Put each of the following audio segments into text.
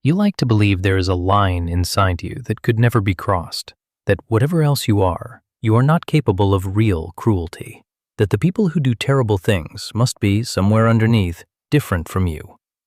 You like to believe there is a line inside you that could never be crossed, that whatever else you are not capable of real cruelty, that the people who do terrible things must be, somewhere underneath, different from you.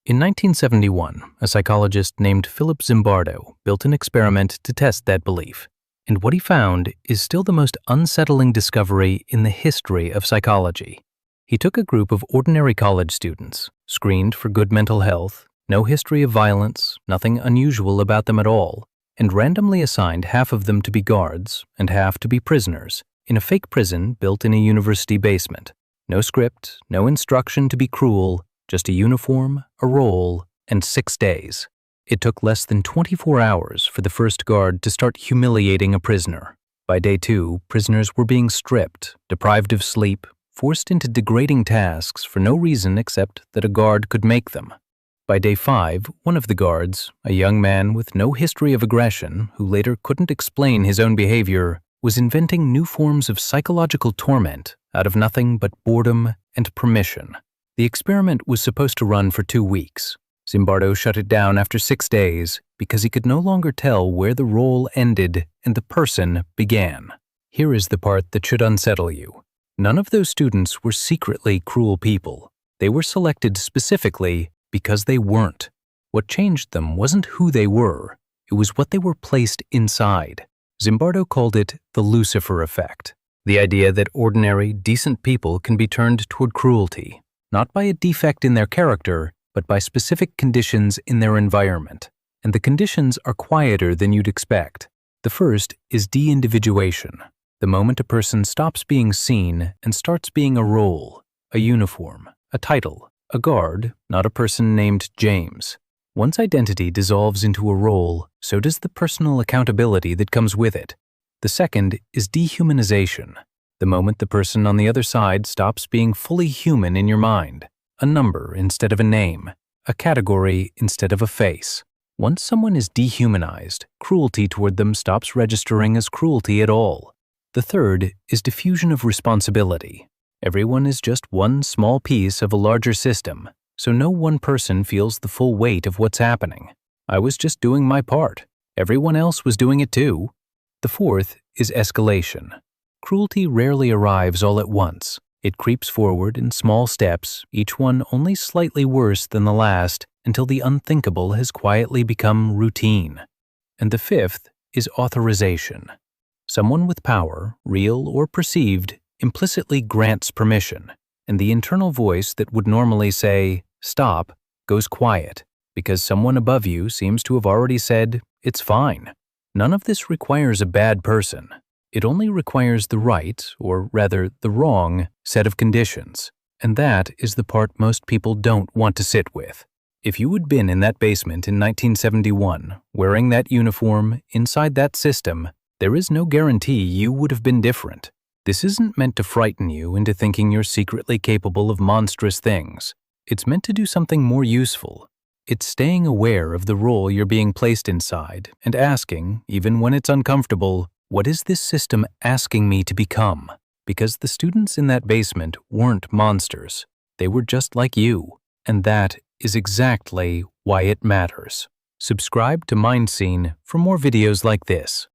In 1971, a psychologist named Philip Zimbardo built an experiment to test that belief, and what he found is still the most unsettling discovery in the history of psychology. He took a group of ordinary college students, screened for good mental health, no history of violence, nothing unusual about them at all, and randomly assigned half of them to be guards and half to be prisoners in a fake prison built in a university basement. No script, no instruction to be cruel, just a uniform, a role, and 6 days. It took less than 24 hours for the first guard to start humiliating a prisoner. By day 2, prisoners were being stripped, deprived of sleep, forced into degrading tasks for no reason except that a guard could make them. By day 5, one of the guards, a young man with no history of aggression who later couldn't explain his own behavior, was inventing new forms of psychological torment out of nothing but boredom and permission. The experiment was supposed to run for 2 weeks. Zimbardo shut it down after 6 days because he could no longer tell where the role ended and the person began. Here is the part that should unsettle you. None of those students were secretly cruel people. They were selected specifically because they weren't. What changed them wasn't who they were, it was what they were placed inside. Zimbardo called it the Lucifer Effect, the idea that ordinary, decent people can be turned toward cruelty, not by a defect in their character, but by specific conditions in their environment. And the conditions are quieter than you'd expect. The first is deindividuation, the moment a person stops being seen and starts being a role, a uniform, a title, a guard, not a person named James. Once identity dissolves into a role, so does the personal accountability that comes with it. The second is dehumanization, the moment the person on the other side stops being fully human in your mind, a number instead of a name, a category instead of a face. Once someone is dehumanized, cruelty toward them stops registering as cruelty at all. The third is diffusion of responsibility. Everyone is just one small piece of a larger system, so no one person feels the full weight of what's happening. I was just doing my part. Everyone else was doing it too. The fourth is escalation. Cruelty rarely arrives all at once. It creeps forward in small steps, each one only slightly worse than the last, until the unthinkable has quietly become routine. And the fifth is authorization. Someone with power, real or perceived, implicitly grants permission, and the internal voice that would normally say, "Stop," goes quiet, because someone above you seems to have already said, "It's fine." None of this requires a bad person. It only requires the right, or rather the wrong, set of conditions, and that is the part most people don't want to sit with. If you had been in that basement in 1971, wearing that uniform, inside that system, there is no guarantee you would have been different. This isn't meant to frighten you into thinking you're secretly capable of monstrous things. It's meant to do something more useful. It's staying aware of the role you're being placed inside and asking, even when it's uncomfortable, what is this system asking me to become? Because the students in that basement weren't monsters. They were just like you, and that is exactly why it matters. Subscribe to MindScene for more videos like this.